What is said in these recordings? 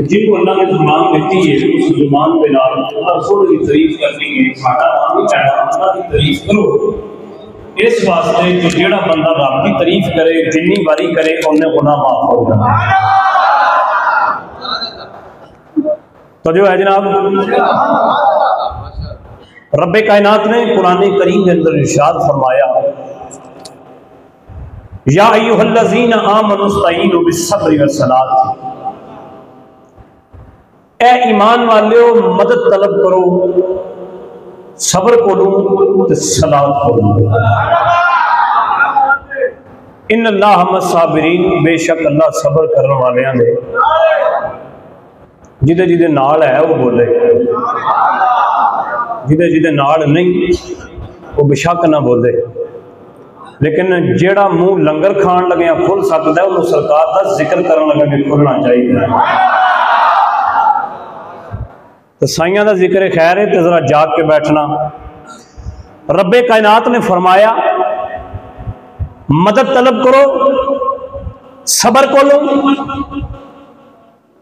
جن کو اللہ نے زبان دیتی ہے اس زبان پہ اللہ رسول کی تعریف کرنی ہے، ساڈا نام ہی کہنا اللہ کی تعریف کرو، اس واسطے کہ جیڑا بندہ رب کی تعریف کرے جنی باری کرے انہیں گناہ معاف ہوگا. تو جو ہے جناب رب کائنات نے قرآن کریم کے اندر ارشاد فرمایا یا ایھا الذین آمنوا استعینوا بالصبر والصلاۃ، اے ایمان والےو مدد طلب کرو صبر کرو تے صلاۃ کرو. ان اللہ مع الصابرین، بے شک اللہ صبر کرنے والے نے. جدے جدے نال ہے وہ بولے، جدے جدے نال نہیں وہ بے شک نہ بولے. لیکن جیڑا منہ لنگر کھان لگے کھل سکتا ہے انہوں سرکار کا ذکر کرنے لگا کہ کھلنا چاہیے. تو سائیاں دا ذکر خیر ہے تو ذرا جاگ کے بیٹھنا. رب کائنات نے فرمایا مدد طلب کرو صبر کو لو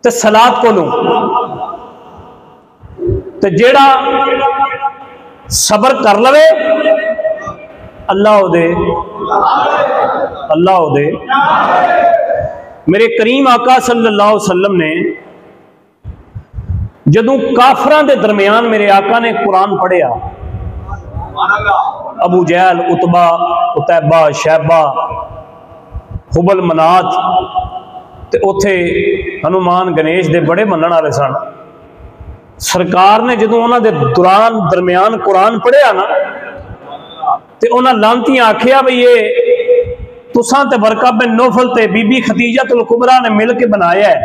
تے صلاۃ کو لو. تے جیڑا صبر کر لوے اللہ ہو دے، اللہ ہو دے. میرے کریم آقا صلی اللہ علیہ وسلم نے جدوں کافران دے درمیان میرے آقا نے قرآن پڑھیا، ابو جہل، عتبہ، عتیبہ، شیبہ، حبل، منات تے اوتھے ہنومان گنیش دے بڑے منن والے سن. سرکار نے جدوں انہاں دے درمیان قرآن پڑھیا نا تے انہاں لانتیاں آکھیا بھئی یہ تساں تے ورقہ بن نوفل تے بی بی خدیجہ الکبریٰ نے مل کے بنایا ہے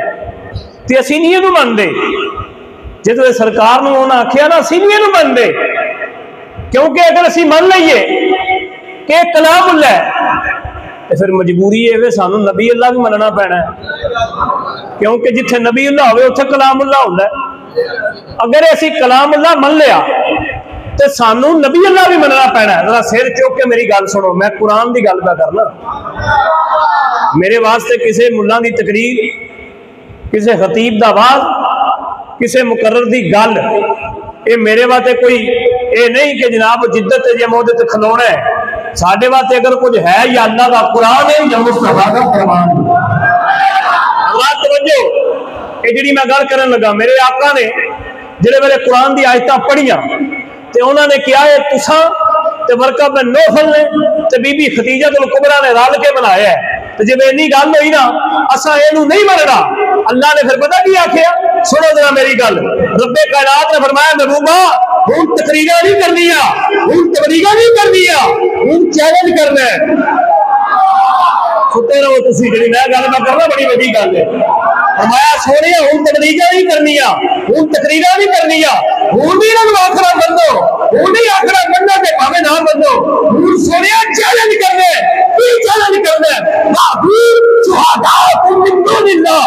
تے اسی نہیں اینوں مندے. جدوں سرکار نے انہاں آکھیا نا اسی نہیں اینوں مندے، کیونکہ اگر اسی من لئیے کہ کلام اللہ ہے تو پھر مجبوری ہے سانو نبی اللہ بھی مننا پینا ہے، کیونکہ جتھے نبی اللہ ہوئے اتھے کلام اللہ ہوتا ہے. اگر اسی کلام اللہ من لیا تو سانو نبی اللہ بھی مننا پینا ہے. ذرا سر چوک کے میری گل سنو، میں قرآن دی گل پہ کرنا. میرے واسطے کسی ملہ دی تقریر، کسی خطیب دا واز، کسی مقرر دی گل اے میرے واسطے کوئی اے نہیں کہ جناب جدت ہے یا مودت کھلونا ہے. ساڈے واسطے اگر کچھ ہے یا اللہ دا قرآن ہے یا مصطفیٰ دا فرمان. اللہ توجہ، اے جڑی میں گل کرن لگا میرے آقا نے جڑے میرے قرآن دی آیتاں پڑھیاں تے انہوں نے کیا ہے تساں تے ورقہ بن نوفل نے تے بی بی خدیجہ الکبریٰ نے رل کے بنایا ہے. تو جب اینی گل ہوئی نا اساں اینو نہیں مننا. اللہ نے پھر پتہ کی آکھیا؟ سنو ذرا میری گل. رب کائنات نے فرمایا محبوبہ ہن تقریراں نہیں کرنیاں، ہن تبلیغاں نہیں کرنیاں، ہن چیلنج کرنا ہے. ستے رہو تسی، جڑی میں گل میں کرنا بڑی وڈی گل ہے. فرمایا سونے ہن تبلیغاں نہیں کرنیاں، ہن تقریراں نہیں کرنیاں، ہن بھی انہاں آخرا بندو، ہن نہیں آخرا بندہ تے بھاویں نہ بندو، ہن سونے چیلنج کرنا ہے. کی چیلنج کرنا ہے؟ معبود شہداءکم من دون اللہ.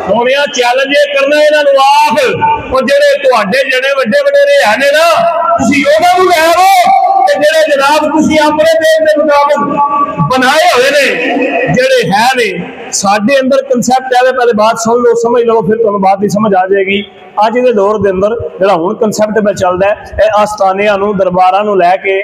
سونے چیلنج کرنا انہاں نوں آخ او جڑے تواڈے جڑے وڈے وڈیرے ہیں نا تسی انہاں نوں لے آو تے جڑے جناب تسی اپنے دین دے مطابق بنائے ہوئے نے جڑے ہیں نے. ساڈے اندر کنسیپٹ ہے، پہلے بات سن لو سمجھ لو پھر تمہیں بات بھی سمجھ آ جائے گی. اج دے دور دے اندر جڑا ہن کنسیپٹ پہ چلدا ہے اے آستانیاں نوں درباراں نوں لے کے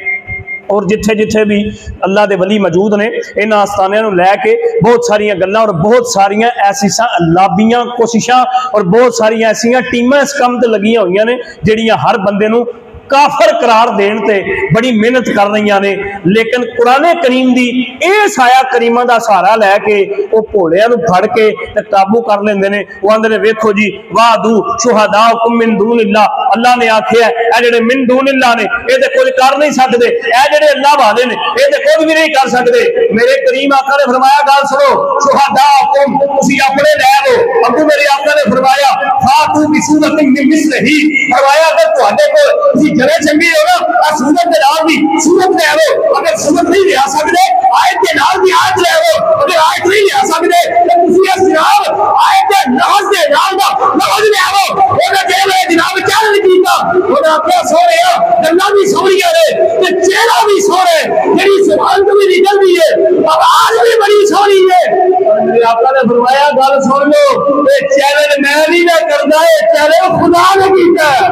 اور جتھے جتھے بھی اللہ دے ولی موجود نے ان آستانیاں نوں لے کے بہت ساریاں گلاں اور بہت ساریاں ایسیاں لابیاں کوششاں اور بہت ساریاں ایسیاں ٹیماں اس کام تے لگیاں ہوئیاں نے جڑیاں ہر بندے نوں کافر قرار دین تے بڑی محنت کر رہی نے. لیکن قرآن کریم دی اس آیا کریمہ دا سہارا لے کے وہ بھولیاں نوں پھڑ کے تے قابو کر لیندے نے. وہ آندے نے ویکھو جی وعدو شہداءکم من دون اللہ. اللہ نے آکھیا اے جڑے من دون اللہ نے اے تے کوئی کر نہیں سکدے، اے جڑے اللہ والے نے اے تے کوئی بھی نہیں کر سکدے. میرے کریم آقا نے فرمایا گل سنو شہداءکم تسی اپنے لے لو. ابو میرے آقا نے فرمایا فاتو بسورۃ من مثلہ. فرمایا اگر تواڈے کول جڑے چنگی ہو نا سورت کے نال بھی سورت لے آو. اگر سورت نہیں لیا سکتے آیت کے نال بھی آیت لے آو. اگر آیت نہیں لیا سکتے تو تسی اس جناب آیت کے نال دے نال دا لفظ لے آو. اونے کہے جناب کیا نہیں کیتا، اونے اپنے سونے گلاں بھی سوہنیاں نے تے چہرہ بھی سوہنا ہے، جڑی زبان تو بھی نکلدی ہے آواز بھی بڑی سونی ہے. میرے آقا نے فرمایا گل سن لو اے چیلنج میں نہیں نہ کردا، اے چیلنج خدا نے کیتا ہے.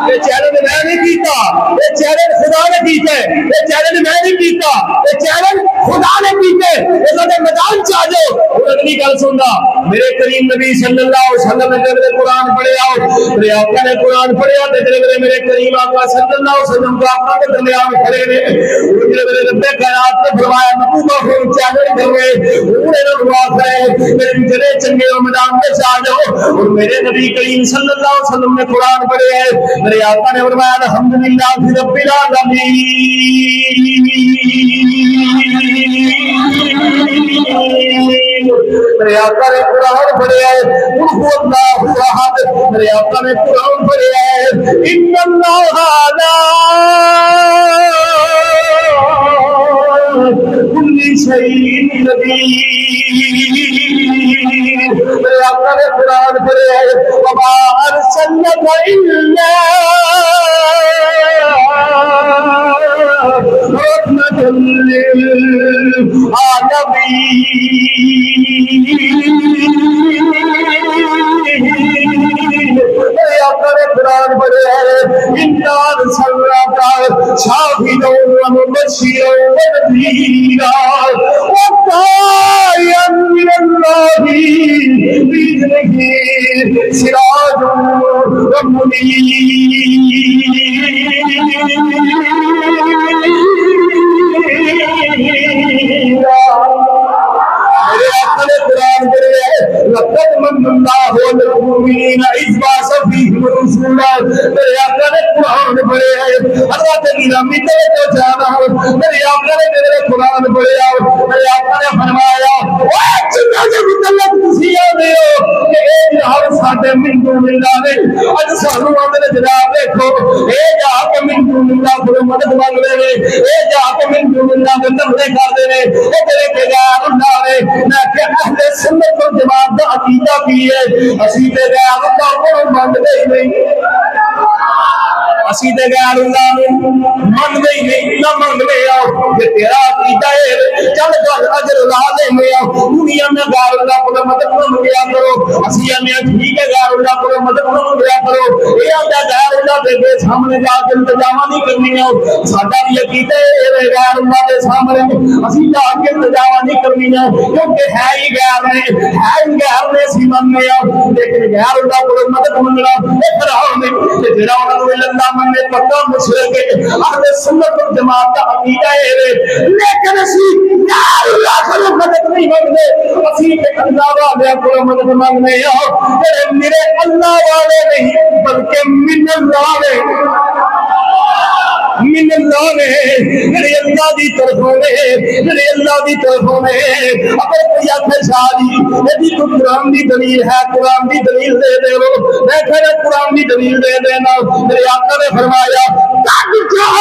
یہ چیلنج میں نہیں کیتا، یہ چیلنج خدا نے کیتے، یہ چیلنج میں نہیں کیتا، یہ چیلنج خدا نے کیتے۔ اس دے میدان چ آ جاؤ۔ اور اگلی گل سننا، میرے کریم نبی صلی اللہ علیہ وسلم نے جب قرآن پڑھیا، میرے آقا نے قرآن پڑھیا تے میرے کریم آقا صلی اللہ علیہ وسلم کو اپنا کے درمیان کھڑے نے، میرے رب کائنات نے فرمایا محبوبہ کو چیلنج کرے، انہوں نے دعا کرے میرے جڑے چنگے میدان میں آ جاؤ۔ اور میرے نبی کریم صلی اللہ علیہ وسلم نے قرآن پڑھے ہے، میرے آقا نے فرمایا الحمدللہ رب العالمین، میرے آقا نے قرآن پڑھے ہے، قل هو اللہ احد، میرے آقا نے قرآن پڑھے ہے، ان اللہ لا کل شیء قدیر، میرے آقا نے قرآن پڑھے ہے، وما ارسلناک الا رحمۃ للعالمین، میرے آقا نے قرآن پڑھے ہے، انا ارسلناک شاہدا ومبشرا ونذیرا وداعیا الی اللہ بإذنہ سراجا منیرا۔ میرے آقا نے قرآن پڑھے ہے، لقد من اللہ علی المؤمنین اذ بعث فیہم رسولا، میرے آقا نے قرآن پڑھے ہے، حضرت گرامی توجہ جانا، میرے آقا نے میرے قرآن پڑھے ہے، میرے آقا نے فرمایا اوہ جنہ سے متعلق تسی آدھے ہو کہ اے جہاں ساڈے من دون اللہ نے اج سانو آدھے جناب دیکھو، اے جا کے من دون اللہ کو مدد مانگ رہے نے، اے جا کے من دون اللہ کے نفرے کر دے نے، اے تیرے کے غیر اللہ نے۔ میں کہ اہل سنت والجماعت کا عقیدہ کی ہے، اسی تے غیر اللہ کو مانتے ہی نہیں، اسی تے غیر اللہ کو مانتے ہی نہیں، نہ مانتے آؤ کہ تیرا عقیدہ ہے چل کر اجر لا دے میں آؤ، دنیا میں غیر اللہ کو مدد نہ گیا کرو، اسی میں ٹھیک ہے غیر اللہ کو مدد نہ گیا کرو، یہ آتا غیر اللہ کے سامنے جا کے انتظام نہیں کرنی ہے، ساڈا بھی عقیدہ ہے غیر اللہ کے سامنے اسی جا کے انتظام نہیں کرنی ہے، کیونکہ ہے ہی غیر نے سی مننے آ، لیکن غیر اللہ کو مدد منگنا ایک حرام ہے کہ جڑا انہاں نوں اللہ مننے پکا مشرک ہے۔ اہل سنت والجماعت کا عقیدہ ہے، لیکن اسی غیر اللہ کو مدد نہیں منگتے، اسی تے اللہ والے کو مدد منگنے آ، میرے اللہ والے نہیں بلکہ من اللہ والے، من اللہ نے میرے اللہ دی طرفوں نے، میرے اللہ دی طرفوں نے۔ اگر کوئی آخر شاہ جی یہ تو قرآن دی دلیل ہے، قرآن دی دلیل دے دے وہ، میں کہنا قرآن دی دلیل دے دینا، میرے آقا نے فرمایا قد جاءکم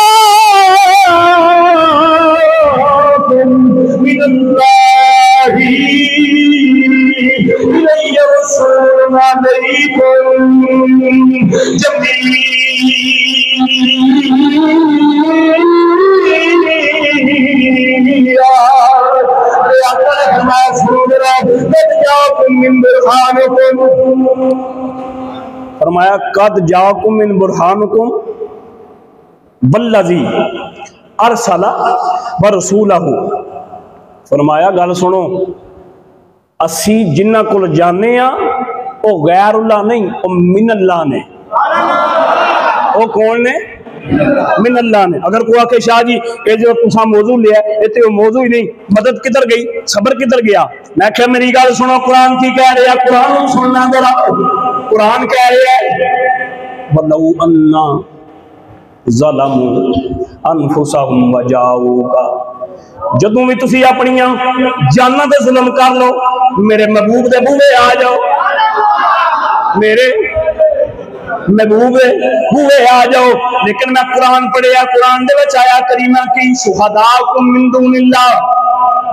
من اللہ الی رسول علیکم جمیل فرمایا قد جاءکم من برہانکم والذی ارسل برسولہ، فرمایا گل سنو اسی جنہ کول جانے ہاں او غیر اللہ نہیں، او من اللہ نے، او کون نے؟ من اللہ نے۔ اگر کوئی کہ شاہ جی یہ جو تسا موضوع لیا ہے یہ تو موضوع ہی نہیں، مدد کدھر گئی، صبر کدھر گیا؟ میں کہ میری گل سنو، قرآن کی کہہ رہے ہیں، قرآن سننا ذرا، قرآن کہہ رہے ہیں وَلَوْ أَنَّا ظَلَمُوا أَنفُسَهُمْ وَجَاءُوكَ، جدوں بھی تسی اپنی جاناں تے ظلم کر لو میرے محبوب دے بوئے آ جاؤ، میرے محبوب بوئے آ جاؤ۔ لیکن میں قرآن پڑھیا، قرآن دے وچ آیا کریمہ کی شہداءکم من دون اللہ،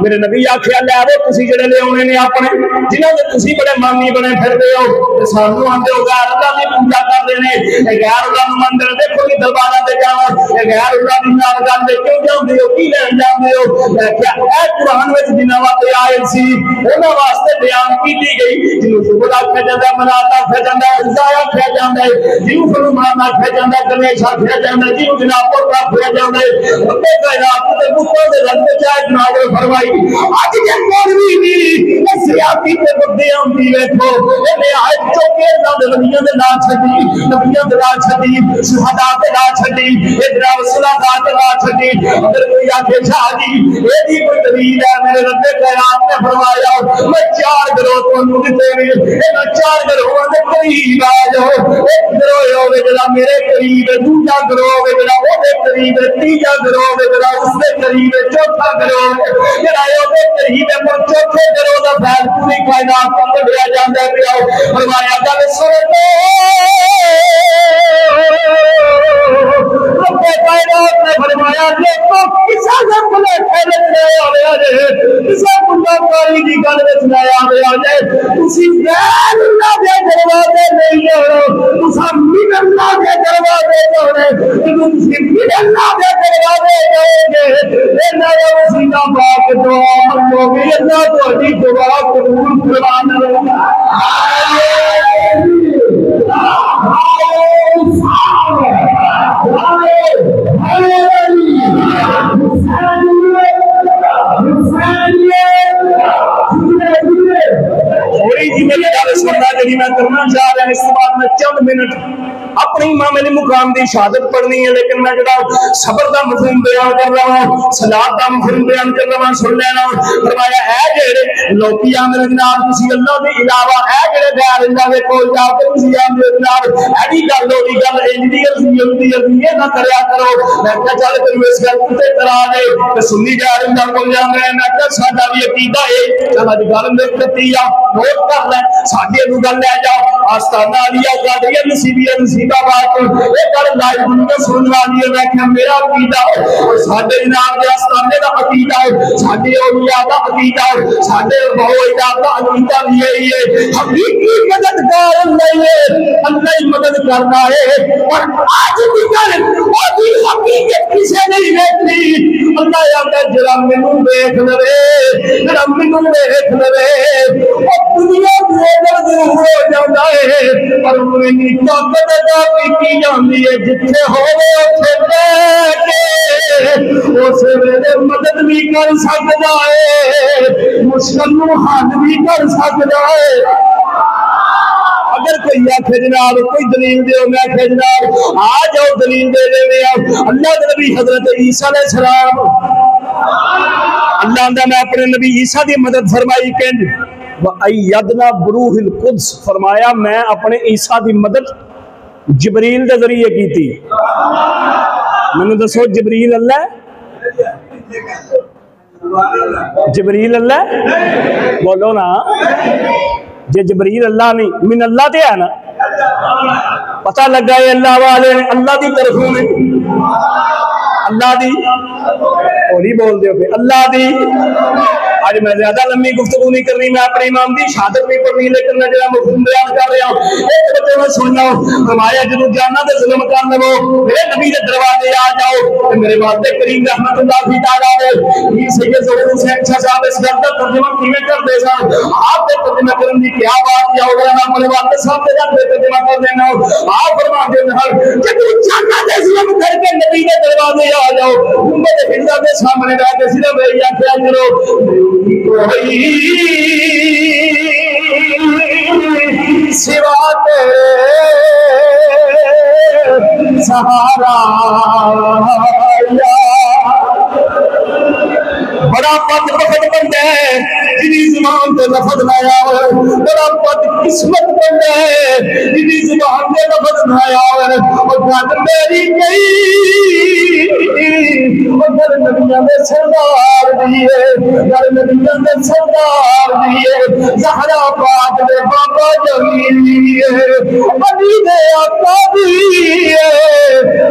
میرے نبی آخیا لے آو تسی جڑے لے آنے نے اپنے جنہوں نے تسی بڑے مانی بنے پھرتے ہو سانو آندے ہو غیر اللہ کی پوجا کرتے ہیں غیر اللہ نو مندر دیکھو کہ درباراں تے جاواں غیر اللہ دی نال گل دے کیوں جاندے ہو کی لین جاندے ہو کیا اے قرآن وچ جنہاں واسطے آئے سی انہاں واسطے بیان کیتی گئی جنوں سبحان آکھیا جاندا ہے منات آکھیا جاندا ہے عزا آکھیا جاندا ہے جنوں سلمان آکھیا جاندا ہے گنیش آکھیا جاندا ہے جنوں جناب پتر آکھیا جاندا ہے رب کائنات تے بتوں دے رب تے چاہت نازل فرمائی اج جے مولوی بھی سیاسی تے بندے آندی ویکھو اے آئے چوکے دے نبیوں دے نام چھڈی نبیوں دے نام چھڈی شہداء دے نام چھڈی ادرا صلاحات دے نام چھڈی اگر کوئی آکھے شاہ جی اے دی کوئی دلیل ہے میرے رب کائنات نے فرمایا میں چار گروہ تانوں دتے نے انہاں چار گروہاں دے قریب آ جاؤ ایک گروہ ہوے جڑا میرے قریب ہے دوسرا گروہ ہوے جڑا او دے قریب ہے تیسرا گروہ ہوے جڑا اس دے قریب ہے چوتھا گروہ جڑا او دے قریب ہے پر چوتھے گروہ دا فیض پوری کائنات کو کڈیا جاندا ہے پیا فرمایا گل سن لو رب کائنات نے فرمایا کہ تو کسا ذنب لے کھیلے آیا ہے کسا بندہ کاری دی گل وچ نہ آیا ہے تسی غیر اللہ دے دروازے نہیں ہو تسا من اللہ دے دروازے ہونے تسی من اللہ دے دروازے جاؤ گے اللہ دا وسیلہ پاک دعا منگو گے اللہ تہاڈی دعا قبول فرماوے تھوڑی جی میری گل سننا جی میں کرنا چاہ رہا اس کے بعد میں چند منٹ اپنی امام علی مقام دی شہادت پڑھنی ہے لیکن میں جڑا صبر دا مفہوم بیان کر رہا ہوں صلات دا مفہوم بیان کر رہا ہوں سن لینا فرمایا اے جڑے لوکی آندے جناب تسی اللہ دے علاوہ اے جڑے غیر اللہ دے کول جا کے تسی آندے جناب ایڈی گل ہوئی گل انجی ہوندی یہ نہ کریا کرو میں کہ چل تینوں اس گل تے کرا دے تے سنی غیر اللہ کول جاندے میں کہ ساڈا وی عقیدہ ہے چل اج گل لکھتی آ نوٹ کر لے ساڈے نوں گل لے جا آستانہ علیہ قادریہ نصیبیہ نصیبہ بات یہ کر لائیو دنیا سننے والی ہے میں کہ میرا عقیدہ اور ساڈے جناب دے آستانے دا عقیدہ ہے ساڈے اولیاء دا عقیدہ ہے ساڈے بہوئیدہ دا عقیدہ بھی یہی ہے حقیقی مددگار اللہ ہے اللہ ہی مدد کرنا ہے اور آج بھی گل وہ حقیقت کسے نہیں دیکھتی اللہ آتا جرا مینوں دیکھ لے جرا مینوں دیکھ لے اور دنیا ضرور ہو جاتا ہے پر انہیں طاقت ادا کی جاتی ہے جتنے ہوئے اتنے بیٹھ کے اس ویلے مدد بھی کر سکتا ہے مشکل نو حل بھی کر سکتا ہے اگر کوئی آخر جناب کوئی دلیل دیو میں آخر جناب آ جاؤ دلیل دے دے اللہ کے نبی حضرت عیسیٰ علیہ السلام اللہ نے اپنے نبی عیسیٰ دی مدد فرمائی کنج وَأَيَّدْنَا بُرُوحِ الْقُدْسِ فرمایا میں اپنے عیسیٰ دی مدد جبریل دے ذریعے کی تھی میں نے دسو جبریل اللہ جبریل اللہ بولو نا جے جبریل اللہ نہیں من اللہ تے ہے نا پتہ لگا ہے اللہ والے اللہ دی طرفوں میں اللہ دی اولی بول دے پہ اللہ دی آج میں زیادہ لمبی گفتگو نہیں کرنی میں اپنے امام دی شہادت بھی پڑھنی لیکن میں جڑا مفہوم بیان کر رہا ہوں ایک بچے میں سننا فرمایا جدوں جانا تے ظلم کرنے وہ میرے نبی دے دروازے آ جاؤ تے میرے والد کریم رحمت اللہ فی تعالی علیہ یہ سید ظہور حسین شاہ صاحب اس گل دا ترجمہ کیویں کرتے سن آپ دے ترجمہ کرن دی کیا بات یا ہو گیا نام والے والد صاحب دے ترجمہ کر دینا آپ فرماتے ہیں جدوں جانا تے ظلم کر کے نبی دے دروازے آ جاؤ امت ہندا دے سامنے رہ کے صرف یہ کیا کرو سوا تیرے سہارا بڑا پت وقت بندہ ہے جنہی زبان تے لفظ لایا ہوئے بڑا پت قسمت بندہ ہے جنہی زبان تے لفظ لایا ہوئے اور گھر میری گئی اور گھر نبیان دے سردار دیئے گھر نبیان دے سردار دیئے زہرا پاک دے بابا جمیل دیئے علی دے آقا دیئے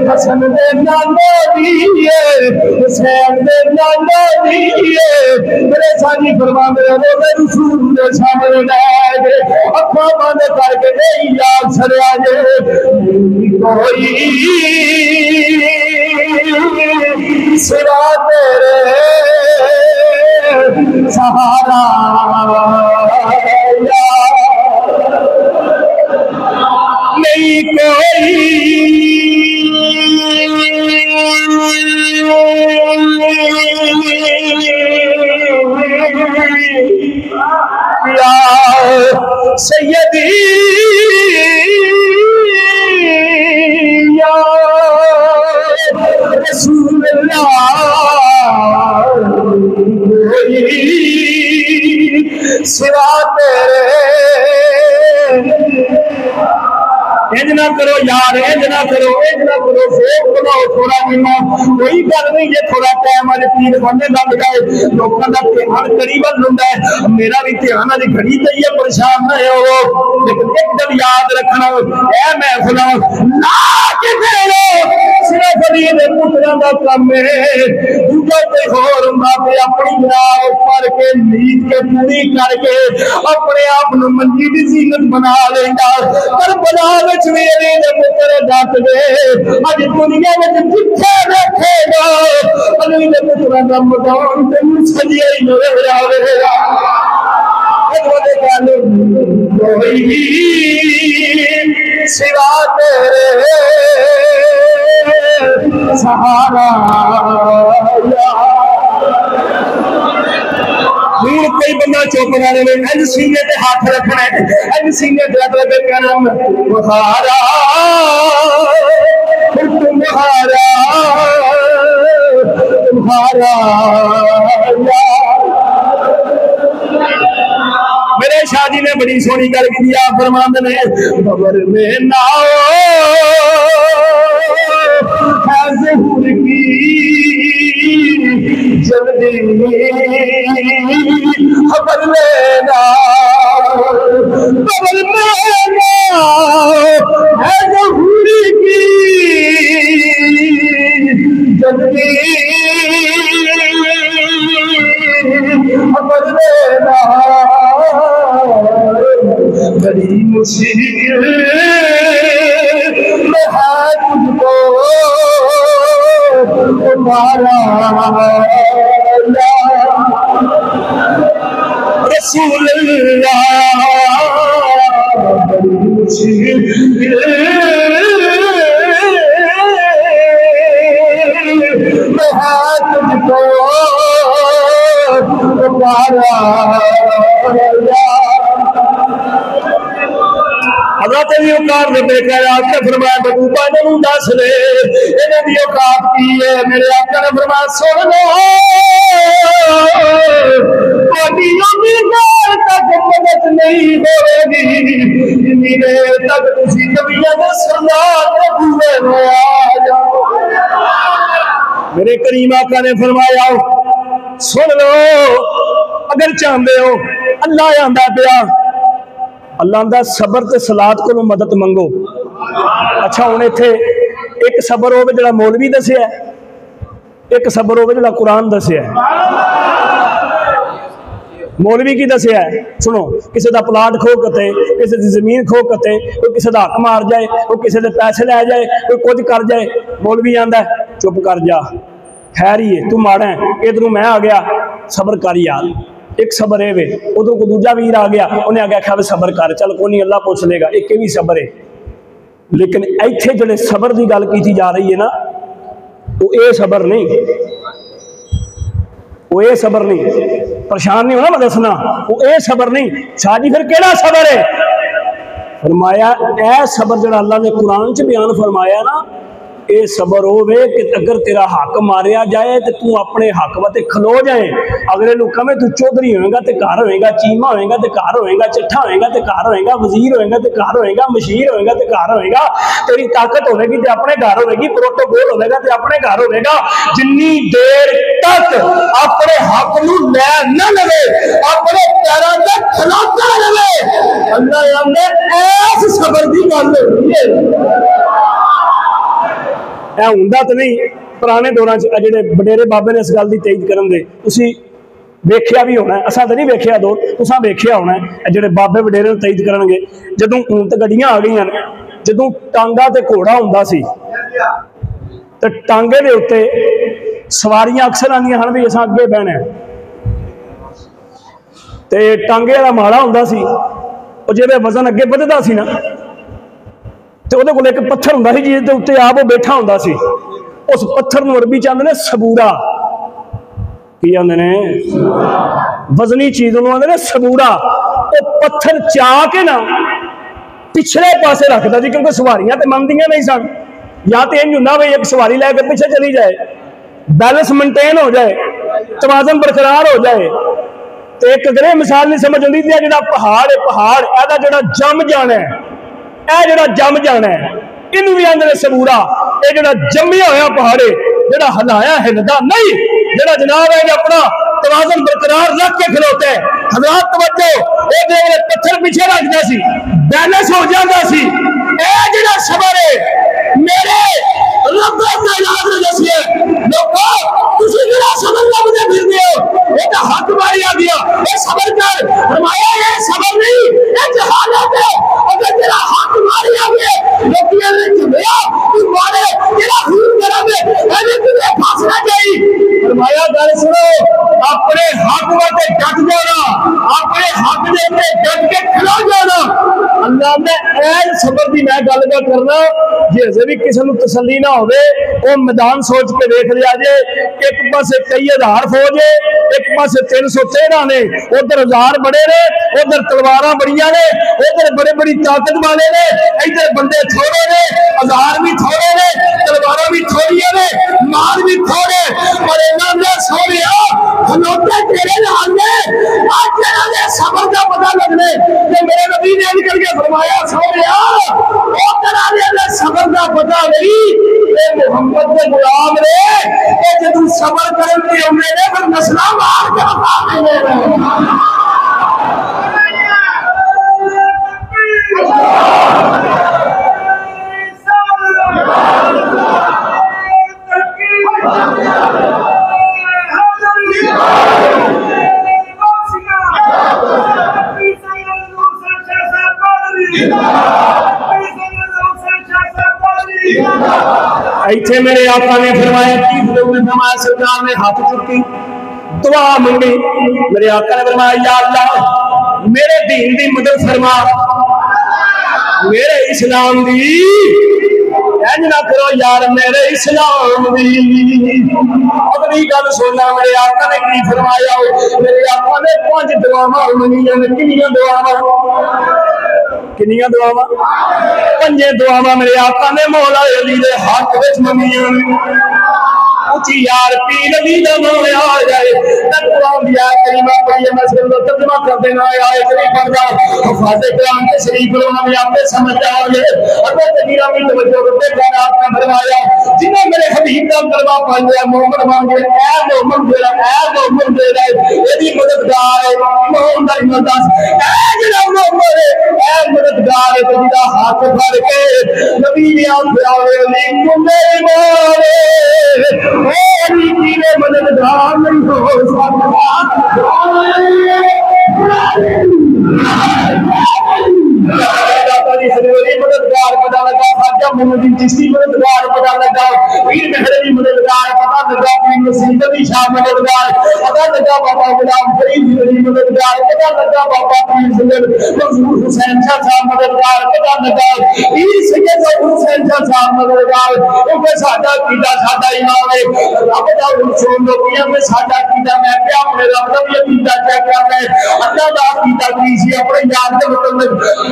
حسن دے نانا دیئے حسین دے نانا دیئے میرے ساجی فرماندے روزے رسول دے سامنے لے کے اکھاں بند کر کے نہیں یاد سریا جے کوئی سوا تیرے سہارا نہیں کوئی یا سیدی یا رسول اللہ سوا تیرے انج نہ کرو یار انج نہ کرو فوق بناؤ تھوڑا منا کوئی گل نہیں جے تھوڑا ٹائم اج پیر بننے لگ جائے لوکاں دا دھیان قریب ہوندا ہے میرا بھی دھیان اج گھڑی تے ہی ہے پریشان نہ ہو لیکن ایک گل یاد رکھنا اے محفلاں نا کہ صرف علی دے پتراں دا کم ہے دوجا کوئی ہور ہوندا تے اپنی بناؤ پڑھ کے نیت کے پوری کر کے اپنے آپ نو منجی دی زینت بنا لیندا پر بنا میرے پتر ڈٹ دے اج دنیا میں جتھے بیٹھے گا علی دے پتر دا مدان تے سجیا ہی نظر آوے گا اجوالے گل کوئی سوا تیرے سہارا دور کوئی بندہ چپ نہ رہے انج سینے تے ہاتھ رکھنا ہے انج سینے تے ہاتھ رکھ کے کہنا بخارا تمہارا میرے شاہ جی نے بڑی سونی گل کی فرماندے نے خبر میں نہ ظہور کی جلدی خبر لینا خبر لینا ہے ظہور کی جلدی خبر لینا بڑی مشکل میں ہے تجھ کو تمہارا رسول اللہ بڑی مشکل میں ہے تجھ کو تمہارا حضرت بھی اوقات نے دیکھا آپ نے فرمایا محبوبہ انہوں دس لے انہوں دی اوقات کی ہے میرے آقا نے فرمایا سن لو تھوڑی امیدوار تک مدد نہیں ہوئے گی میرے تک تسی نبیوں دے سردار دے بوئے میں آ جاؤ میرے کریم آقا نے فرمایا سن لو اگر چاہتے ہو اللہ آندا پیا اللہ آندا صبر تے صلات کو مدد منگو اچھا ہن ایتھے ایک صبر ہوے جڑا مولوی دسیا ہے ایک صبر ہوے جڑا قرآن دسیا ہے مولوی کی دسیا ہے سنو کسی دا پلاٹ کھو کتے کسی دی زمین کھو کتے کوئی کسی دا حق مار جائے کوئی کسی دے پیسے لے جائے کوئی کچھ کر جائے مولوی آندا ہے چپ کر جا خیر ہی ہے تو ماڑا ہے ادھروں میں آ گیا صبر کر یار ایک صبر ہے وے ادھر کو دوجا ویر آ گیا انہیں آگیا کھا صبر کر چل کوئی نہیں اللہ پوچھ لے گا ایک بھی صبر ہے لیکن ایتھے جڑے صبر دی گل کی جا رہی ہے نا وہ اے صبر نہیں پریشان نہیں ہونا میں دسنا وہ اے صبر نہیں شاہ جی پھر کیڑا صبر ہے فرمایا اے صبر جڑا اللہ نے قرآن چ بیان فرمایا نا اے صبر ہوے کہ اگر تیرا حق ماریا جائے تو تو اپنے حق وتے کھلو جائے اگلے لوگ کہے تو چودھری ہوئے گا تے گھر ہوئے گا چیما ہوئے گا تے گھر ہوئے گا چٹھا ہوئے گا تے گھر ہوئے گا وزیر ہوئے گا تے گھر ہوئے گا مشیر ہوئے گا تے گھر ہوئے گا تیری طاقت ہوے گی تے اپنے گھر ہوے گی پروٹوکول ہوے گا تے اپنے گھر ہوے گا جنی دیر تک اپنے حق نو لے نہ لوے اپنے پیراں تے کھلوتا رہے اللہ نے ایس صبر دی گل ہوئی ہے ہوندا تو نہیں پرانے دوراں جڑے وڈیرے بابے نے اس گل دی تائید کرن دے تسی ویکھیا بھی ہونا ہے، اساں تو نہیں ویکھیا دور، تساں ویکھیا ہونا ہے جڑے بابے وڈیرے نوں تائید کرن گے۔ جدوں اونٹ گڈیاں آ گئیاں نے، جدوں ٹانگا تے گھوڑا ہوندا سی تے ٹانگے دے اوتے سواریاں اکثر آندیاں ہن بھی اساں اگے بہنا ہے، تے ٹانگے والا ماڑا ہوندا سی، او جے وزن اگے ودھدا سی نا تے اودے کول ایک پتھر ہوندا سی جس دے اوتے آپ وہ بیٹھا ہوندا سی، اس پتھر نوں عربی چ آندے نے سبورا، کی آندے نے وزنی چیز نوں آندے نے سبورا۔ او پتھر چا کے نا پچھلے پاسے رکھدا سی، کیونکہ سواریاں تے منگدیاں نہیں سن، یا تے انج ہوندا بھئی ایک سواری لے کے پیچھے چلی جائے، بیلنس مینٹین ہو جائے، توازن برقرار ہو جائے۔ تے ایک اگر یہ مثال نہیں سمجھ آتی تے جڑا پہاڑ ہے، پہاڑ ایدا جڑا جم جانا ہے، اے جڑا جم جانا ہے، اینوں بھی آندے نے سبورا۔ اے جڑا جمیا ہویا پہاڑ ہے، جڑا ہلایا ہلدا نہیں، جڑا جناب ہے اپنا توازن برقرار رکھ کے کھلوتا ہے۔ حضرات توجہ، اے دے پتھر پیچھے رکھدا سی، بیلنس ہو جاندا سی۔ اے جڑا صبر ہے میرے رب کائنات نے دسیا لوکو تسی جڑا صبر لبدے پھردے ہو، اے تے حق ماری آ گیا، اے صبر کر۔ فرمایا یہ صبر نہیں، اے جہالت ہے۔ اگر تیرا حق ماری آ گیا لوکیاں نے چلیا تو مارے تیرا خون کرا دے، اے تجھے پھانسنا چاہیے۔ فرمایا گل سنو، اپنے حق تے ڈٹ جانا، اپنے حق دے تے ڈٹ کے کھلو جانا۔ اللہ نے این صبر دی میں گل کرنا، جے ہزے بھی کسی نوں تسلی نہ ہوے وہ میدان سوچ کے دیکھ لیا جے، ایک پاسے کئی ہزار فوج ہے، ایک پاسے 313 نے، ادھر ہزار بڑے نے، ادھر تلواراں بڑیاں نے، ادھر بڑے بڑی طاقت والے نے، ادھر بندے تھوڑے نے، ہزار بھی تھوڑے نے، تلواراں بھی تھوڑیاں نے، مال بھی تھوڑے، پر انہاں نے سونیا کھلوتے تیرے نال نے۔ اج انہاں دے صبر دا پتہ لگنے تے میرے نبی نے عرض کر کے فرمایا سونیا او تیرا دے صبر دا پتہ نہیں، اے محمد دے غلام نے، اے جدوں صبر کرن تے اونے نے پھر نسلاں مار کے مقام نے۔ ایتھے میرے آقا نے فرمایا کی حضور نے فرمایا سرکار نے ہاتھ چکی دعا منگی، میرے آقا نے فرمایا یا اللہ میرے دین دی مدد فرما، میرے اسلام دی انج نہ کرو یار، میرے اسلام دی۔ اگلی گل سننا میرے آقا نے کی فرمایا، میرے آقا نے 5 دعاواں منگیاں نے۔ کنیاں دعاواں؟ کنیاں دعاواں؟ 5 دعاواں میرے آقا نے مولا علی دے حق وچ منگیاں نے۔ اچھی یار پیر علی دا نام آ جائے قرآن دیا کریمہ پڑھیے، میں صرف ترجمہ کر دینا آئے شریف پڑھنا، حفاظ قرآن کے شریف لوگوں میں آپ نے سمجھ جاؤ گے۔ اگر تکیرہ میں توجہ ربے کائنات نے فرمایا جنہیں میرے حبیب کا کلمہ پڑھ لیا محمد مانگے، اے محمد دے رہا، اے محمد دے رہا، یہ مددگار ہے محمد احمد داس، اے جنہ محمد اے مددگار ہے تو جنہ ہاتھ پھڑ کے نبی نے آنکھ آوے علی کو میرے مارے میری تیرے مددگار نہیں ہو مددگار پتا لگا، خواجہ محمد چشتی مددگار پتا لگا، پیر مہروی مددگار پتا لگا، پیر نصیر علی شاہ مددگار پتا لگا، بابا غلام فرید علی مددگار پتا لگا، بابا پیر سید منصور حسین شاہ صاحب مددگار پتا لگا، پیر سید حسین شاہ صاحب مددگار، کیونکہ ساڈا عقیدہ ساڈا ایمان ہے رب دا رسول لوکیاں میں ساڈا عقیدہ میں کیا اپنے رب دا بھی عقیدہ کیا کیا میں اللہ دا عقیدہ کی سی اپنے یار دے مطلب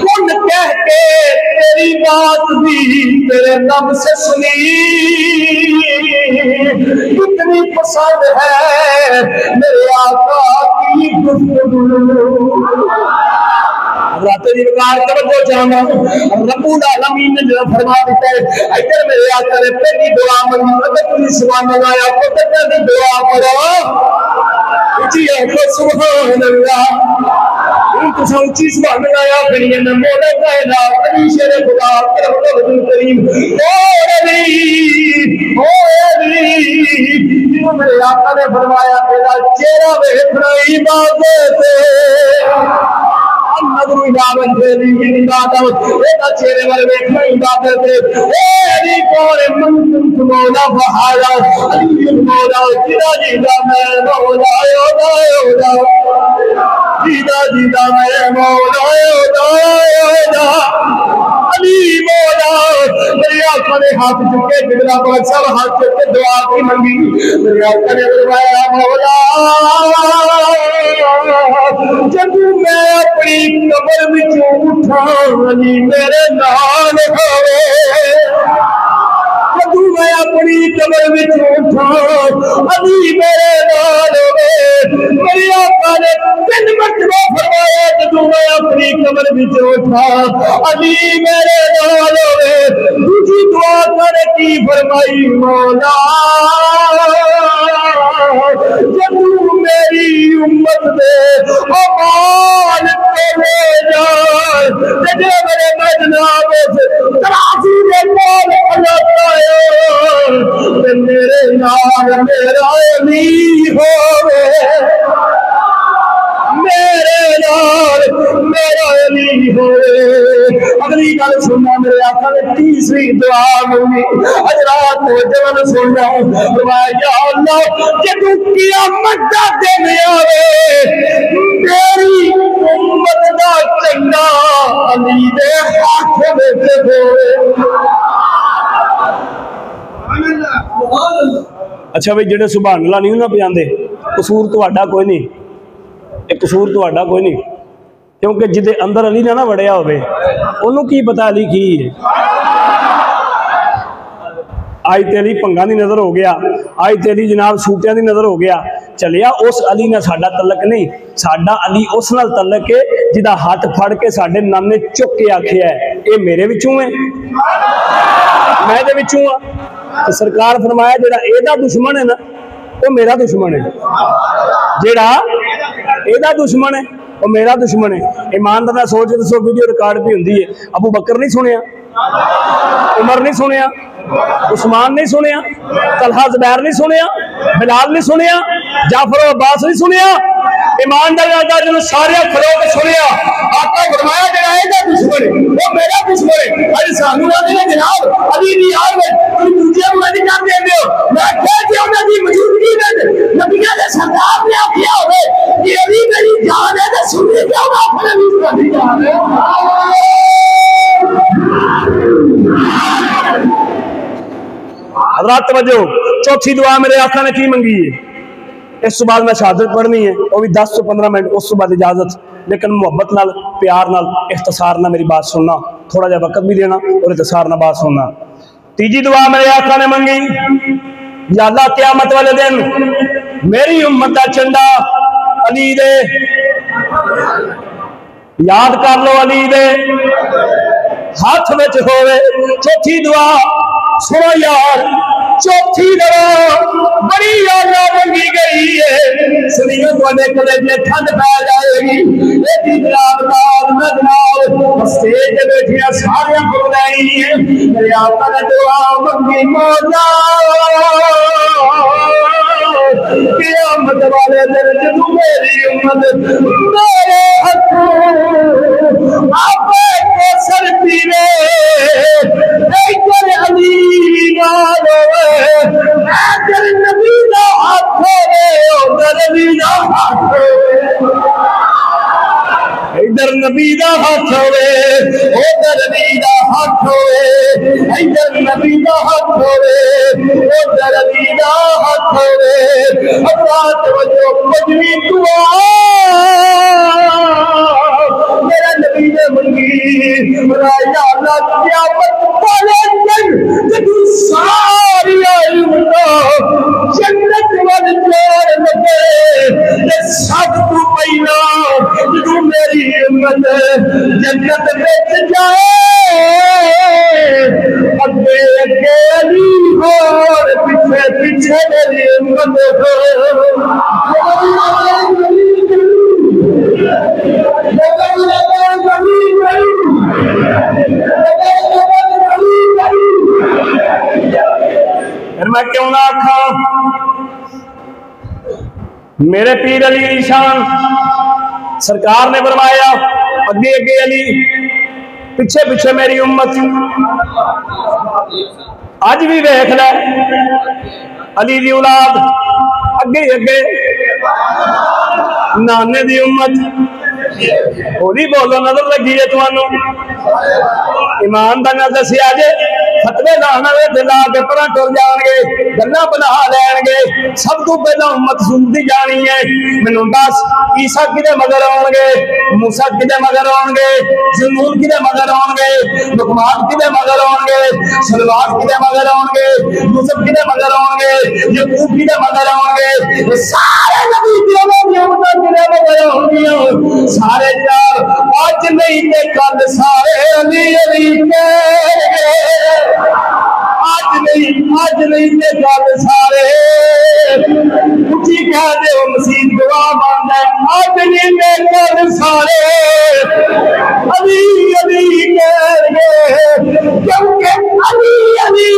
کن کہہ کے تیری بات بھی تیرے نب سے سنی، کتنی پسند ہے میرے آقا کی گفتگو۔ حضرات دی وقار توجہ چاہنا، رب العالمین نے جو فرما دیتا ہے ادھر میرے آقا نے پہلی دعا منگی، اگر تم سبحان اللہ آیا تو پہلی دعا کرو اچھی آنکھو سبحان اللہ، ان کو سوچی سبحان اللہ آیا کریے نہ مولا کائنات علی شیر خدا کرم کریم او علی جنوں میرے آقا نے فرمایا تیرا چہرہ ویکھنا عبادت نظر عبادت دی عبادت اے چہرے والے ویکھنا عبادت اے علی کون من مولا بہایا علی مولا جدا جدا میں مولا جدا جدا میں مولا علی مولا میرے آقا نے ہاتھ چکے قبلہ پاک سب ہاتھ چکے دعا کی منگی میرے آقا نے فرمایا مولا جب میں اپنی قبر وچوں اٹھا علی میرے نال ہوے جب میں اپنی قبر وچوں اٹھا علی میرے نال ہوے میرے آقا نے 3 مرتبہ فرمایا جب میں اپنی قبر وچوں اٹھا علی میرے نال ہوے دوسری دعا کرے کی فرمائی مولا جب میری امت دے امان کرے جائے جب میرے مجناب سے ترازی دے پال کھلاتا ہے میرے نال میرا علی ہوئے میرے نال میرا علی ہوئے اگلی گل سننا میرے آقا نے تیسری دعا منگی حضرات جوان سننا یا اللہ جدوں قیامت دا دن آوے میری امت دا چنگا علی دے ہاتھ وچ ہوئے اچھا بھائی جڑے سبحان اللہ نہیں نہ پیاندے قصور تہاڈا کوئی نہیں قصور تہاڈا کوئی نہیں کیونکہ جدے اندر علی نہ وڑیا ہوئے انہوں کی پتہ علی کی ہے آئی تیلی پنگاں دی نظر ہو گیا آئی تیلی جناب سوٹیاں دی نظر ہو گیا چلیا اس علی نہ ساڈا تعلق نہیں ساڈا علی اس نال تعلق ہے جدا ہاتھ پھڑ کے ساڈے نانے چک کے آکھیا ہے اے میرے وچوں ہے میں دے وچوں ہاں تو سرکار فرمایا جڑا اے دا دشمن ہے نا وہ میرا دشمن ہے جڑا اے دا دشمن ہے وہ میرا دشمن ہے ایماندار نہ سوچ دسو ویڈیو ریکارڈ بھی ہوندی ہے ابو بکر نہیں سنیا عمر نہیں سنیا عثمان نہیں سنیا طلحہ زبیر نہیں سنیا بلال نہیں سنیا جعفر و عباس نہیں سنیا ایماندار آتا جنہوں سارے کھڑو کے سنیا آقا فرمایا جڑا اے دا دشمن ہے وہ میرا دشمن ہے علی سانو آنے جناب علی دی یار میں تم دوجے مدد کر دے دیو میں کہہ دیا انہاں دی موجودگی میں نبیوں دے سردار نے آکھیا ہوئے کہ علی میری جان ہے تے سنی کیوں نہ اپنے وچ میری جان ہے حضرات توجہ چوتھی دعا میرے آقا نے کی منگی ہے اس کے بعد میں شہادت پڑھنی ہے وہ بھی 10 سے 15 منٹ اس کے بعد اجازت لیکن محبت نال پیار نال اختصار نہ میری بات سننا تھوڑا جا وقت بھی دینا اور اختصار نہ بات سننا تیجی دعا میرے آقا نے منگی یا اللہ قیامت والے دن میری امت دا چنڈا علی دے یاد کر لو علی دے ہاتھ وچ ہوئے چوتھی دعا سنو یار چوتھی دعا بڑی آگا منگی گئی ہے سنیوں کو کلے جے ٹھنڈ پہ جائے گی ایڈی جناب نال مدنال اسٹیج تے بیٹھیاں سارے کو بلائی ہیں میرے آقا نے دعا منگی مولا قیامت والے دن جدو میری امت میرے ہاتھوں آپ کو سر پیوے ایکر علی نال ہوئے ایکر نبی دا ہاتھ ہوئے ادھر نبی دا ہاتھ ہوئے ادھر نبی دا ہاتھ ہوئے ادھر نبی دا ہاتھ ہوئے ادھر نبی دا ہاتھ ہوئے ادھر نبی دا ہاتھ ہوئے اللہ توجہ مجوی دعا میرا نبی نے منگی یا اللہ قیامت والے دن جب ساری امتوں جنت وال جوڑ لگے سب تو پہلا جب میری امت جنت وچ جائے اگے اگے علی اور پیچھے پیچھے میری امت پھر میں کیوں نہ آکھاں میرے پیر علی کی شان سرکار نے فرمایا اگے اگے علی پیچھے پیچھے میری امت اج بھی ویکھ لے علی دی اولاد اگے اگے نانے دی امت ہولی بولو نظر لگی ہے تمہوں ایمان دا نہ دسیا جے فتوے لانا لا کے پرا ٹر جان گے گلا بنا لین گے سب تو پہلا امت سنتی جانی ہے مینوں دس عیسیٰ کدے مگر آن گے موسیٰ کدے مگر آن گے زنون کدے مگر آن گے لقمان کدے مگر آن گے سلوات کدے مگر آن گے یوسف کدے مگر آن گے یعقوب کدے مگر آن گے سارے نبی کدے مگر آن گے سارے یار آج نہیں تے کل سارے علی علی کہہ گے آج نہیں تے کل سارے اچھی کہہ دے وہ مسیح گواہ مان ہے آج نہیں تے کل سارے علی علی کہہ گے کیونکہ علی علی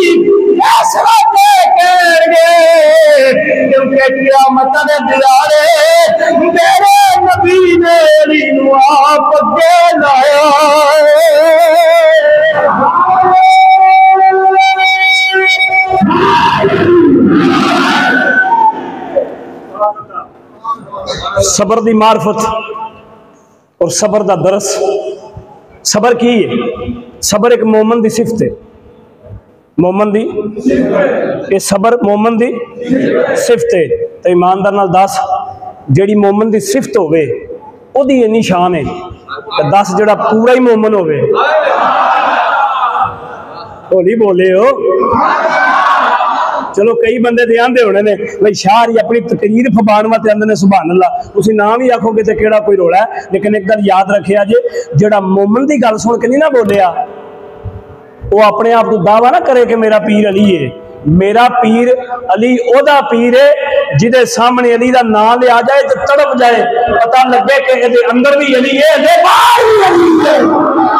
فیصلہ کہہ گے کیونکہ قیامت نے دیارے میرے نبی نے علی نو آپ کے لایا صبر دی معرفت اور صبر دا درس صبر کی ہے صبر ایک مومن دی صفت ہے مومن دی یہ صبر مومن دی صفت ہے تو ایماندار نال دس جیڑی مومن دی صفت ہوئے او دی یہ نشان ہے دس جڑا پورا ہی مومن ہوئے ہولی بولے ہو چلو کئی بندے دے آندے ہونے نے بھائی شاہ ہی اپنی تقریر فبان واسطے آندے نے سبحان اللہ اسی نام ہی آکھو گے تے کیڑا کوئی رولا ہے لیکن ایک گل یاد رکھیا جے جڑا مومن دی گل سن کے نہیں نہ بولیا وہ اپنے آپ کو دعویٰ نہ کرے کہ میرا پیر علی ہے میرا پیر علی او دا پیر ہے جدے سامنے علی دا نام لے آ جائے تو تڑپ جائے پتہ لگے کہ دے اندر بھی علی ہے دے باہر بھی علی ہے